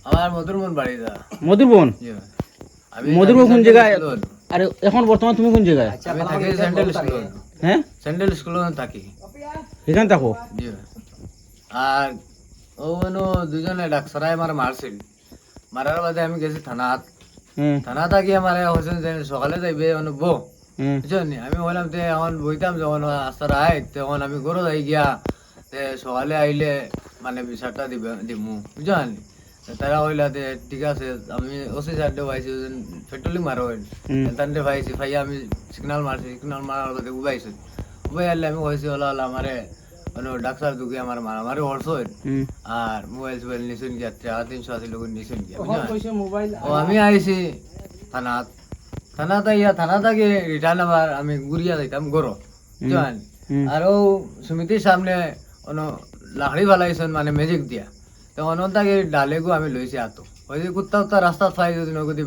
আমার মধুরবন বাড়ি দা। মধুরবন? আমি মধুরবন কোন জায়গায়? আরে এখন বর্তমান তুমি কোন জায়গায়? আমি থাকি সেন্ট্রাল স্কুল। হ্যাঁ, সেন্ট্রাল স্কুলে থাকি। এখানে থাকো? জি। আর ও দুজনে ডাকসরায় আমার মারছিল, মারার বাদে আমি গেছি থানাত। থানা থাকি আমার হোসেন সকালে যাইবে বো বুঝছেন। আমি বললাম তে এখন বইতাম যখন রাস্তার আয় তখন আমি গরু যাই গিয়া সকালে আইলে মানে বিচারটা দিমু বুঝছেন। তারা হইলা যে ঠিক আছে, আমি ওসি সাইডে পাইছি পেট্রোলিং মারো তান্ডে পাইছি ভাইয়া, আমি সিগনাল মারছি, সিগনাল মারার বাদে উবাইছি, উবাই আনলে আমি কইছি ওলা আমারে ডাক্তার দুকে আমার মারামারি হরছই আর মোবাইল টোবাইল নিছুন গিয়া 380 লোক নিছুন গিয়া ও আমি আইছি থানাত। থানাতে ইয়া থানাতে গিয়ে রিটার্ন আবার আমি ঘুরিয়া যাইতাম গরো বুঝছেন। আর ও সমিতির সামনে লাকড়ি ফালাইছেন মানে ম্যাজিক দিয়া, তো অনন্তাকে ডালেগু আমি লইছি আতো ওই যে কুত্তা উত্তা রাস্তা ফাই যদি নগদি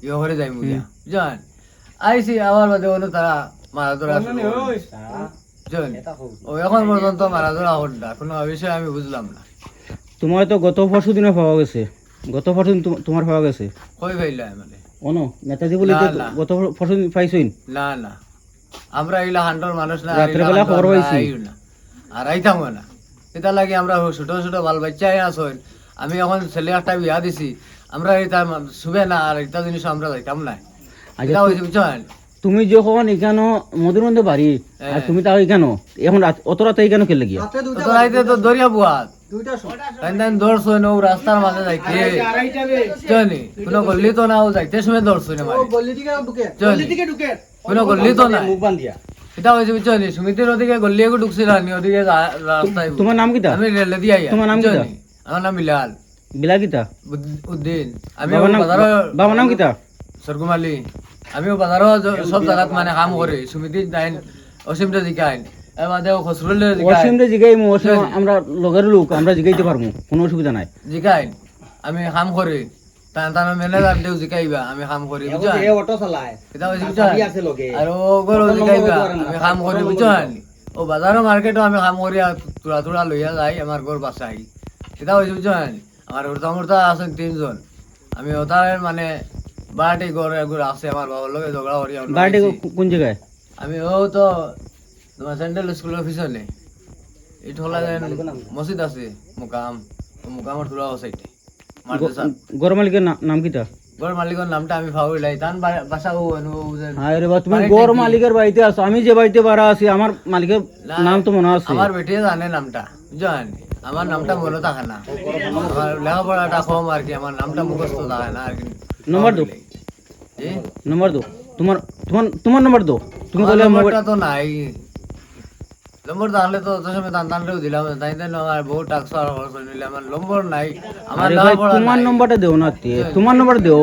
ইয়ে করে যাই মুগিয়া বুঝছেন। আইসি আবার বাদে তারা মারা ধরা ও এখন পর্যন্ত মারা ধরা হড্ডা কোনো বিষয় আমি বুঝলাম না। তোমার তো গত পরশু দিনে পাওয়া গেছে, গত পরশু দিন তোমার পাওয়া গেছে? কই ভাইলা মানে অনো নেতাজি বলে গত পরশু দিন পাইছইন? না না, আমরা এগুলা হান্ডর মানুষ না, রাত্রেবেলা খবর পাইছি আর আইতাম না। এটা লাগে আমরা ছোট ছোট বাল বাচ্চাই আসুন। আমি এখন ছেলে একটা বিয়া দিছি, আমরা এটা শুবে না আর এটা জিনিস আমরা যাইতাম না। এটা হয়েছে বুঝছেন। তুমি যখন এখানো মধুরবন্ধে বাড়ি আর তুমি তাও এখানো এখন অত রাতে এখানো কেলে গিয়া? অত রাইতে তো দরিয়া বুয়াত দৌড়ছো না রাস্তার মাঝে যাইতে জানি কোনো গল্লি তো না, ও যাইতে সময় দৌড়ছো না কোনো গল্লি তো না। এটা হয়েছে বুঝছেন, সমিতির ওদিকে গল্লি এগো ঢুকছিল না, ওদিকে রাস্তায়। তোমার নাম কিতা? আমি রেলে দিয়ে তোমার নাম কিতা? আমার নাম বিলাল। বিলাল কিতা? উদ্দিন। আমি বাবার নাম কিতা? সরগুম আলী। আমিও বাজারও সব জায়গাত মানে কাম করি, সমিতির যাইন অসীমটা জিকাইন অসীমরে জিগাইমু, অসীম আমরা লগের লোক, আমরা জিগাইতে পারবো, কোনো অসুবিধা নাই। জিকাইন আমি কাম করি, তার ম্যানেজার দেও জিকাইবা আমি কাম করি বুঝছেন। অটো চালায় এটা হইছে বুঝছেন। আর ও গরো জিকাইবা আমি কাম করি বুঝছেন। ও বাজারও মার্কেটও আমি কাম করি আর তুলা তুলা লইয়া যাই আমার ঘর বাসাই। এটা হইছে বুঝছেন। আমার উড়তা মুড়তা আছেন 3 জন। আমি ওটার মানে বাড়ি ঘর এগুলো আছে আমার বাবার লগে ঝগড়া করি। বাড়ি কোন জায়গায়? আমি ও তো তোমার সেন্ট্রাল স্কুলের পিছনে এই ঠোলা মসজিদ আছে মুকাম, মুকামের তুলা সাইডে মাদ্রাসা। ঘর মালিকের নাম কিতা? ঘর মালিকের নামটা আমি ফাউল লাই তান বাসা ও আরে বাবা, তুমি ঘর মালিকের বাড়িতে আছো, আমি যে বাড়িতে ভাড়া আছি আমার মালিকের নাম তো মনে আছে। আমার বেটিয়ে জানে নামটা বুঝছেন, আমার নামটা মনে থাকে না, আমার লেখাপড়াটা কম আর কি, আমার নামটা মুখস্থ থাকে না আর কি। নম্বর দো, নম্বর দো, তোমার তোমার তোমার নম্বর দো। তুমি বলে নম্বরটা তো নাই, নম্বর তাহলে তো তোর সময় দানটাও দিলাম, তাই তাই আমার বহু টাকা আর খরচ নিলে আমার নম্বর নাই। আমার লেখাপড়া তোমার নম্বরটা দেও না, তোমার নম্বর দেও।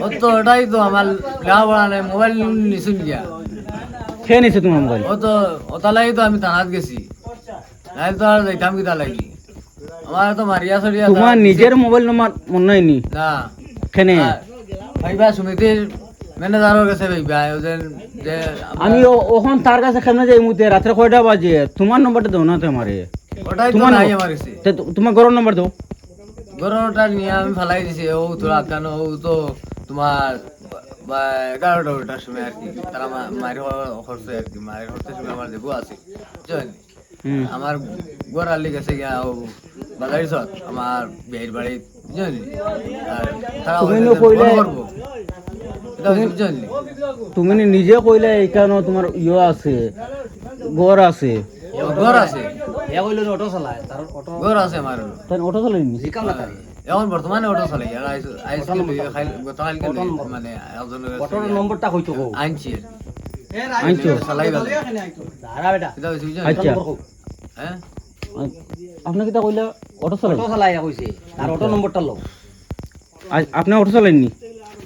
ও তো ওটাই তো আমার লেখাপড়া নাই, মোবাইল নিছুন গিয়া খেয়ে নিছে তোমার মোবাইল। ও তো ওটা লাগি তো আমি থানাত গেছি, নাইলে তো আর যাইতাম কিতা লাগি। আমার তো মারিয়া সরিয়া তোমার নিজের মোবাইল নম্বর মনে নাই নি না কেনে? ভাইবা সমিতির ম্যানেজারের কাছে ভাইবা যে আমি ওখান তার কাছে কেমনে যাই মুতে রাত্রে কয়টা বাজে? তোমার নম্বরটা দাও না তো আমারে। ওটাই তো নাই আমার কাছে। তোমার ঘরের নম্বর দাও। ঘরটা নিয়ে আমি ফেলাই দিছি, ও তোরা কেন ও তো তোমার 11টার সময় আর কি তারা মায়ের হরছে আর কি, মায়ের হরতে সময় আমার দেবো আছে বুঝছেন। আমার ঘর আলি গেছে গিয়া ও বাজারি সব আমার বিয়ের বাড়ি বুঝছেন। আর তারা করবো বুঝছেন। তুমি নিজে কইলে এইখানে তোমার ইয়ে আছে, ঘর আছে, ঘর আছে, অটো চালায় তার অটো ঘর আছে আমার। তাই অটো চালাইনি এখন বর্তমানে অটো চালাই মানে অটোর নম্বরটা কইতো আনছি আনছো চালাই আচ্ছা। হ্যাঁ আপনি কিতা কইলা অটো চালাই? অটো চালায় কইছে তার অটো নম্বরটা লও। আপনি অটো চালাইনি?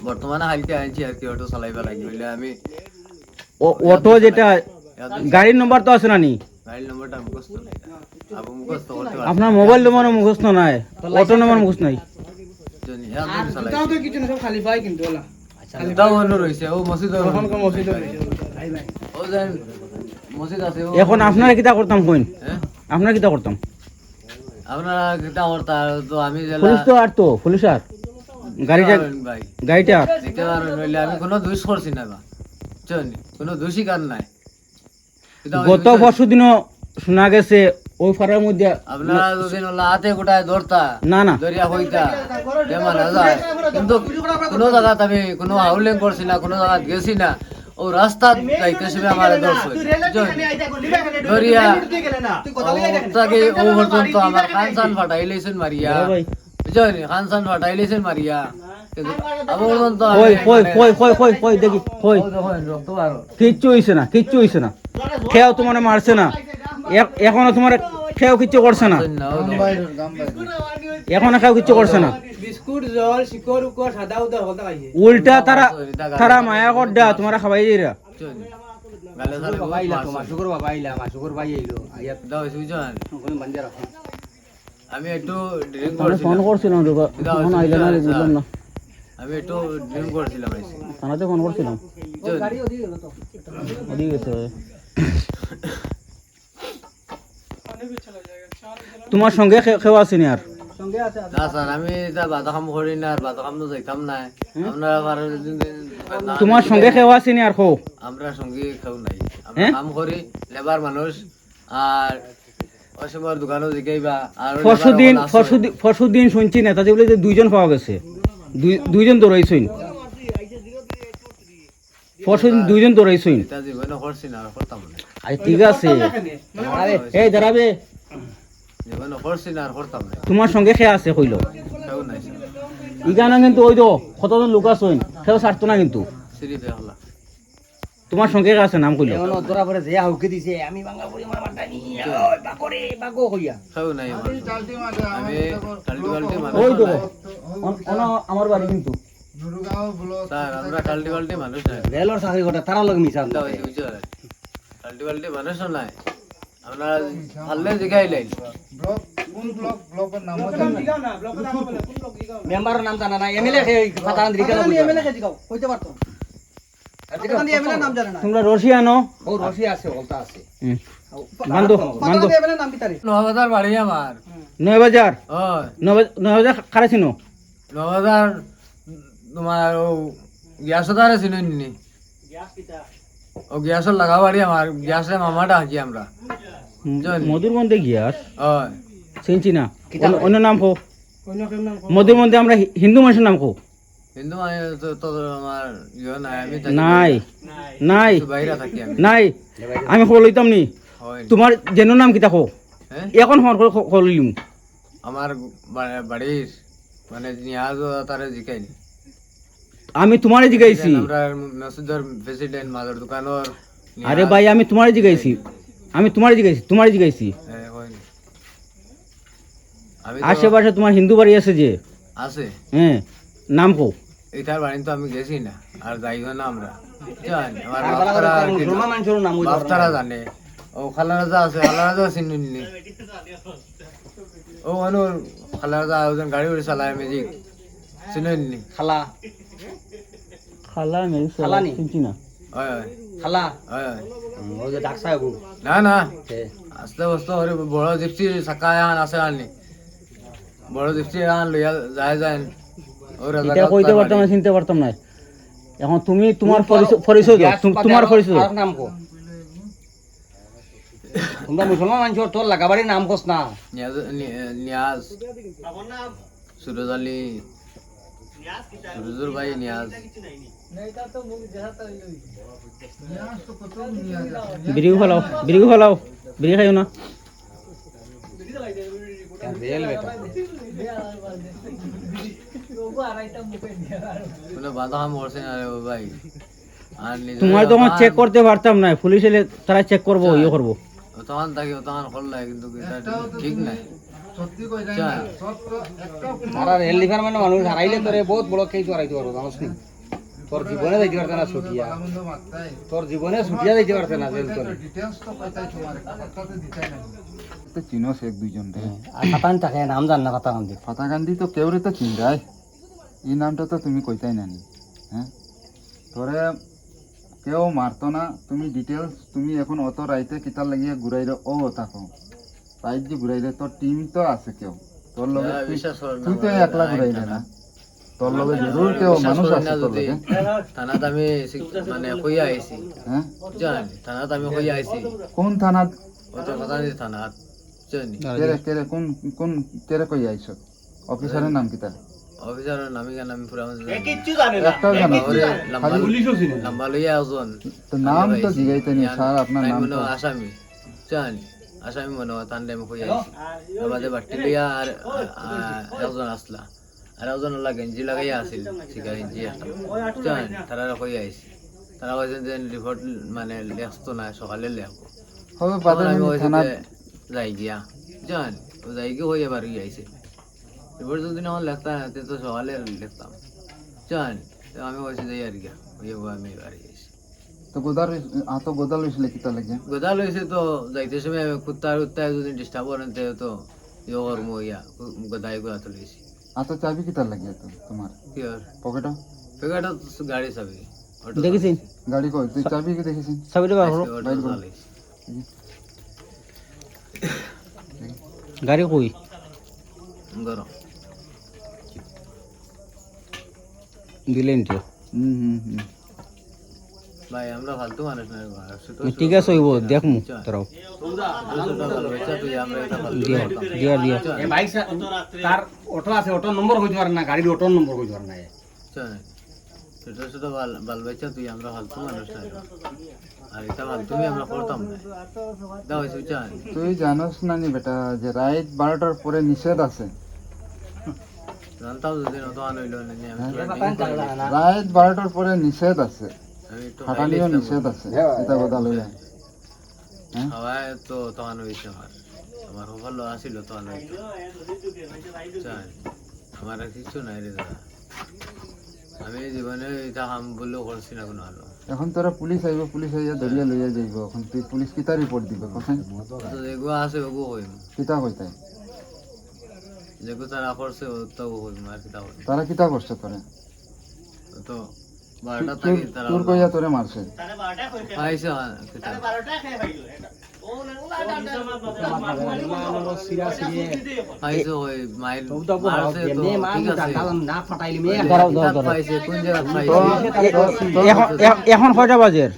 বর্তমানে হালকে আনছি আর কি, অটো চালাইবা লাগি হইলে আমি অটো যেটা গাড়ির নম্বর তো আছে না নি? গাড়ির নম্বরটা মুখস্থ নাই, আপু মুখস্থ করতে পারছি। আপনার মোবাইল নম্বর মুখস্থ নাই, অটো নম্বর মুখস্থ নাই। তাও তো কিছু না, সব খালি পাই কিন্তু ওলা তাও অন্য রয়েছে ও মসজিদ ও যেন মসজিদ আছে। এখন আপনারা কিতা করতাম কইন? আপনারা কিতা করতাম? আপনারা কিতা করতা তো আমি পুলিশ তো আর তো পুলিশ আর গাড়িটা ভাই গাড়িটা দিতে পারবেন নইলে আমি কোনো দোষ করছি না বা বুঝছেন কোনো দোষী কার নাই এটা ওই গত বিষয়- পরশু দিনও শোনা গেছে ওই ফাড়ার মধ্যে আপনারা যদি ওলা হাতে গোটায় ধরতা না না দরিয়া হইতা বেমান যায় কিন্তু কোনো জায়গাত আমি কোনো হাউলিং করছি না কোনো জায়গাত গেছি না ও রাস্তা যাইতে সময় আমার ধরছে দরিয়া তাকে ও পর্যন্ত আমার খানসান ফাটাই লইছেন মারিয়া বড় ভাই বুঝছেন খানসান ফাটাই লইছেন মারিয়া কিন্তু আবু পর্যন্ত কই কই দেখি কই রক্ত বারো কিচ্ছু হইছে না কিচ্ছু হইছে না খেয়াও তোমার মারছে না এখনো তোমার খেয়াও কিচ্ছু করছে না এখনো খেয়াও কিচ্ছু করছে না বিস্কুট জল শিকড় উকর সাদা উদা হলতা খাইছে উল্টা তারা মায়া কর দেয়া তোমার খাবাই দিরা গালে সালে বাবা আইলা তো মাসুকর বাবা আইলা মাসুকর ভাই আইলো আইয়া দাও বুঝছেন কোন বান্ধে রাখো আমি একটু ড্রিঙ্ক আমরা ফোন করছিলাম করছিলাম ফোন আইলে না বুঝলাম না আমি একটু ড্রিঙ্ক করছিলাম আইসি থানাতে ফোন করছিলাম ওদিকে গেছে তোমার সঙ্গে খেওয়া আছে নি আর সঙ্গে আছে না স্যার আমি এটা বাতা কাম করি না আর বাতা কাম তো যাইতাম না আপনারা বারো দিন তোমার সঙ্গে খেওয়া আছে নি আর খো আমরা সঙ্গে খাও নাই আমরা হ্যাঁ? কাম করি লেবার মানুষ আর ওই সময় দোকানও জিগাইবা আর পরশু দিন শুনছি নেতাজি বলে যে দুইজন পাওয়া গেছে দুইজন দৌড়াইছইন পরশু দিন দুইজন দৌড়াইছইন এটা জীবনে করছি না আর করতাম না আচ্ছা ঠিক আছে এই দাঁড়াবে জীবনে করছি না আর করতাম না তোমার সঙ্গে খেয়া আছে কইল খাও নাই ইগানা কিন্তু ওই তো কতজন লোক আছইন খেও ছাড়তো না কিন্তু সিঁড়ি বেহলা তোমার সঙ্গে আছে নাম কইল এমন ধরা পড়ে যে হাউকে দিছে আমি বাঙ্গা করি আমার বাটানি ওই বাকরে বাকো হইয়া খাও নাই আমার আমি কাল্টি কাল্টি ওই তো মানুষ আমার বাড়ি কিন্তু স্যার আমরা কাল্টি কাল্টি মানুষ নাই রেলর চাকরি করে তারা লগ মিশা এটা হইছে বুঝছেন কাল্টি কাল্টি মানুষ নাই আপনারা পারলে জিগাইলেন জিগাও না ব্লক নাম বলে কোন ব্লক জিগাও মেম্বারের নাম জানা না এমএলএ ফাতান দিকে না এমএলএ কে জিগাও কইতে পারতো ফাতাকান্দি এমএলএ নাম জানা না তোমরা রশিয়ানো ও রশি আছে বলতা আছে বান্ধব ফাতাকান্দি এমএলএ নাম কি তারে 9000 বাড়ি আমার 9000 ওই 9000 খারাছিনো 9000 তোমার ও গ্যাসদারে চিনেন নি ও গ্যাসের লাগা বাড়ি আমার গ্যাসে মামাটা হাকি আমরা মধুর মধ্যে গিয়াস ওই চিনছি না অন্য নাম খো অন্য কেউ নাম মধুর মধ্যে আমরা হিন্দু মানুষের নাম খো কিন্তু আমি তো আমার ইয়ে নাই আমি থাকি নাই নাই একটু বাইরে থাকি আমি নাই আমি খবর লইতাম নি হয় তোমার যেন নাম কিতা খো হ্যাঁ এখন ফোন করে খবর লইম আমার বাড়ির মানে নিয়াজ তারে জিকাইনি আমি তোমারে জিগাইছি আমরা মসজিদের প্রেসিডেন্ট মাদার দোকানের আরে ভাই আমি তোমারে জিগাইছি তোমারে জিগাইছি আমি আশেপাশে তোমার হিন্দু বাড়ি আছে যে আছে হ্যাঁ নাম খো এটার বাড়ি তো আমি গেছি না আর যাইও না আমরা জানি আমার আর বাপতারা আর কি মুসলমান মানুষের নাম ওই বাপতারা জানে ও খালারাজা আছে খালারাজা চিনুনি ও মানুষ খালারাজা ওজন গাড়ি উড়ে চালায় ম্যাজিক চিনুনি খালা খালা মেরি খালা নি? চিনছি না হয় হয় খালা হয় হয় ওই যে ডাক সাহেব না না আস্তে আস্তে ওরে বড় জিপসি চাকা আন আছে আননি বড় জিপসি আন লইয়া যায় ওরা এটা কইতে পারতাম না চিনতে পারতাম না এখন তুমি তোমার পরিচয় দাও তোমার পরিচয় দাও। আর নাম কো তোমরা মুসলমান মানুষ তোর লাগাবাড়ির নাম কোস না নিয়াজ সুরজ আলী সুরজুর ভাই নিয়াজ বিড়ি ফেলাও বিড়ি খাইও না রেল বেটা কোনো বাধা কাম করছে না রে ও ভাই আর নিজে তোমার তখন চেক করতে পারতাম না পুলিশ এলে তারা চেক করবো ইয়ে করবো তখন থাকি তখন করলাই কিন্তু এটা ঠিক নাই তারা রেল ডিপার্টমেন্টের মানুষ হারাইলে তোরে বহুত বড় কেস হারাইতে পারো জানোস নি তোর জীবনে যাইতে পারতে না ছুটিয়া তোর জীবনে ছুটিয়া যাইতে পারতে না জেল তোরে তো চিনোস এক দুইজন রে আর ফাতান থাকে নাম জান না ফাতান দি ফাতাকান্দি তো কেউ রে তো চিন্তায় এই নামটা তো তুমি কইতাই নানি হ্যাঁ তোরে কেউ মারতো না তুমি ডিটেলস তুমি এখন অত রাইতে কিতার লাগিয়ে ঘুরাইলে ও থাকো রাইট যে ঘুরাইলে তোর টিম তো আছে কেউ তোর লগে বিশ্বাস করেন না তুই তো ভাই, একলা না, ঘুরাইলে একটা না তোর লগে জরুর কেউ মানুষ বিশ্বাস করি আছে না তোর যদি লগে থানাত আমি মানে কইয়া আইছি হ্যাঁ জান থানাত আমি কইয়া আইছি কোন থানাত অত কথা নেই থানাত জানি কেরে কেরে কোন কোন কেরে কই আইছ অফিসারের নাম কিতা অফিসারের নামি কেন আমি পুরা একটাও জানা লম্বা লইয়া ওজন তো নাম তো জিগাইতে নি স্যার আপনার আমি নাম মনে তো হয় আসামি জান আসামি মনে হয় তান আমি কইয়া আইছি আমাদের বাট্টি লইয়া আর একজন আসলা আর একজন ওলা গেঞ্জি লাগাইয়া আসিল শিকা গেঞ্জি একটা জান তারা কইয়া আইছি তারা কইছেন যে রিপোর্ট মানে লেখতো না সকালে লেখবো হবে তখন বাদে আমি আমি কইছি থানাত যে যাই গিয়া জান তো যাই গিয়ে হইয়া বাড়ি আইছে রিপোর্ট যদি না লেখতাম না তো সকালে লিখতাম জান তো আমি কইছি যাই আর গিয়া হইয়া আমি বাড়ি আইছি তো গোদার গোদাল হইছিল কিতা লাগে গোদাল হয়েছে তো যাইতে সময় কুত্তা উত্তায় যদি ডিস্টার্ব করেন তো ইয়ে করবো ইয়া গোদাই গোয়া তুলেছি চাবি কিতা লাগে তো তোমার কি আর পকেটও ফেগাটা গাড়ি চাবি অটো দেখেছেন গাড়ি কই তুই চাবি কি দেখেছিস চাবিটা বার করো অটো চালাইছি গাড়ি কই গরম দিলেন তো ভাই আমরা ফালতু মানুষ না ঠিক আছে হইব দেখমু তোরাও তুই আমরা এটা ফালতু দিয়া দিয়া দিয়া এ বাইক তার অটো আছে অটো নম্বর হইতে পারে না গাড়ির অটো নম্বর হইতে পারে না চল ছোট ছোট বাল বাচ্চা তুই আমরা ফালতু মানুষ না আর এটা ফালতু আমরা করতাম না দাও হয়েছে চান তুই জানোস না নি বেটা যে রাত 12টার পরে নিষেধ আছে জানতাম যদি নতো আনইল না রাত 12টার পরে নিষেধ আছে আমি একটু হাঁটানিও নিষেধ আছে এটা গোদাল হইয়া হাওয়ায় তো তখন হয়েছে আমার ভালো আসিল তখন হইতো চাই আমার আর কিছু নাই রে দাদা আমি জীবনে এটা হাম বললেও করছি না কোনো আলো এখন তোরা পুলিশ আইব পুলিশ আইয়া ধরিয়া লইয়া যাইব এখন তুই পুলিশ কিতা রিপোর্ট দিবে কোথায় তো যেগু আছে ওগু হইম কিতা কইতাই যেগু তারা করছে তো হইম আর কিতা হইম তারা কিতা করছে তোরে তো 12টা থাকি তারা তোর কইয়া তোরে মারছে পাইছে কিতা পাইছে ওই মাইল মারছে তো ঠিক আছে না ফাটাইলি মে দাঁড়াও দাঁড়াও দাঁড়াও পাইছে কোন জায়গা পাইছে এখন কয়টা বাজের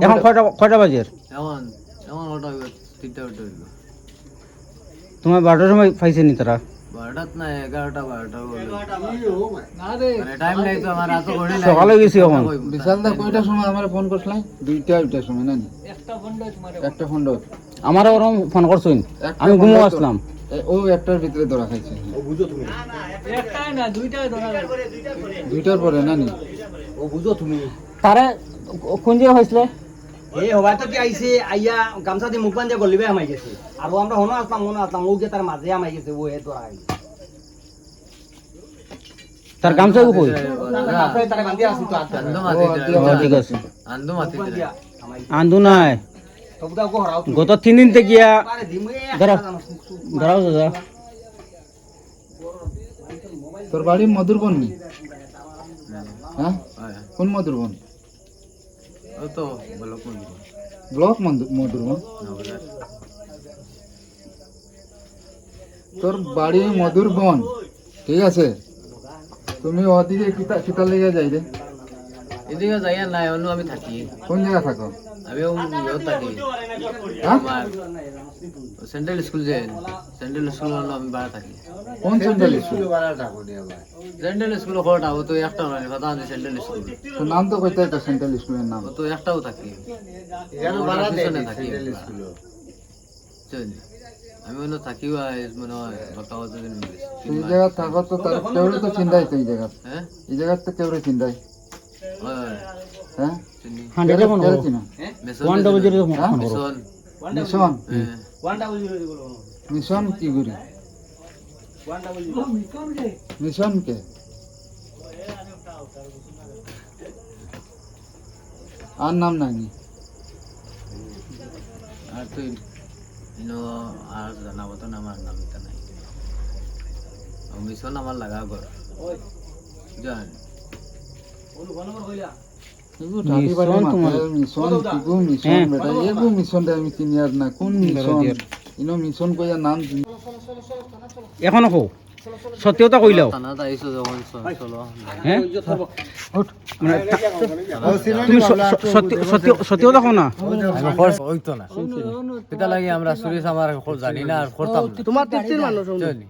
এখন কয়টা বাজের এমন এমন ওটা হইব 3টা ওটা হইব তোমার 12টার সময় পাইছে নি তারা 12টাত না 11টা 12টা মানে টাইম নাই তো আমার এত ঘড়ি নাই সকালে গেছি এখন বিশাল দা কয়টার সময় আমারে ফোন করছলাই দুইটার সময় না নি একটা ফোন দাও আমার ওরকম ফোন করছইন আমি ঘুমো আসলাম ও একটার ভিতরে ধরা খাইছে দুইটার পরে না নি ও বুঝো তুমি তারে কোন জায়গা হয়েছিল এ হবাই তো কি আইছে আইয়া গামছা দিয়ে মুখ বান্ধে গলিবে আমাই গেছে আর আমরা হনো আসলাম ও গে তার মাঝে আমাই গেছে ও হে তোরা আইছে তার গামছা কই তারে বান্ধি আসি তো আন্দো মাতি ঠিক আছে আন্দো মাতি আন্দু নাই তবুদা কো হরাও তুমি গত 3 দিন থেকে গিয়া আরে দিমু দাঁড়াও দাঁড়াও দাদা তোর বাড়ি মধুরবন নি হ্যাঁ কোন মধুরবন ও তো বলো কোন ব্লক মধুরবন তোর বাড়ি মধুরবন ঠিক আছে তুমি ওদিকে কিতা কিতা লেগে যাই রে এদিকে যাইয়া নাই অন্য আমি থাকি কোন জায়গা থাকো আমিও থাকি হ্যাঁ আমার সেন্ট্রাল স্কুল যে সেন্ট্রাল স্কুল আমি বাড়া থাকি কোন সেন্ট্রাল স্কুল সেন্ট্রাল স্কুল কোটা ও তো একটা নয় কথা আছে সেন্ট্রাল স্কুল তোর নাম তো কইতে তো সেন্ট্রাল স্কুলের নাম ও তো একটাও থাকি থাকি আমি অন্য থাকিও মনে হয় কথা হচ্ছে তুই জায়গা থাকো তো তার কেউরে তো চিন্তাই তো এই জায়গা হ্যাঁ এই জায়গা তো কেউরে চিন্তাই হ্যাঁ চিনি 100 ফোন কেউরে চিনো মেসন 100 ফোন করো মেসন মিশন $100 বলো মিশন কি করি মিশন কে আর নাম নাই আর তুই আর জানাবো তো না আমার নাম এটা নাই মিশন আমার লাগা ঘর জান এখনো কো সত্যতা কইলাও থানাত আইছো যখন চলো হ্যাঁ মানে তুমি সত্যতা কও না আমি খরচ হইতো না এটা লাগে আমরা সুরেশ আমার জানি না আর করতাম না তোমার তৃপ্তির মানুষ জানি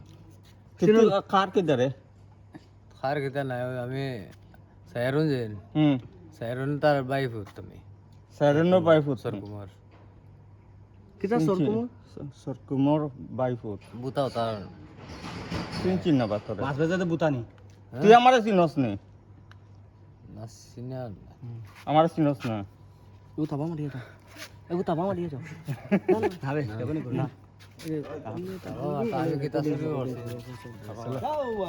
কার কে দারে খার খেতে নাই ওই আমি সায়রুন যেন হুম সায়রুন তার বাইফ তুমি সারেন্দ্র বাইফুত সর কুমার কিতা সরকুম সরকুমর বাইফুত বুতাও তার তুই চিন না বাতরে মাছ বেজাতে বুতানি তুই আমারে চিনস নি না সিনিয়র আমারে চিনস না ও তাবা মারিয়ে যাও এগো তাবা মারিয়ে যাও হবে দেবনি না আমি কিতা শুরু করছি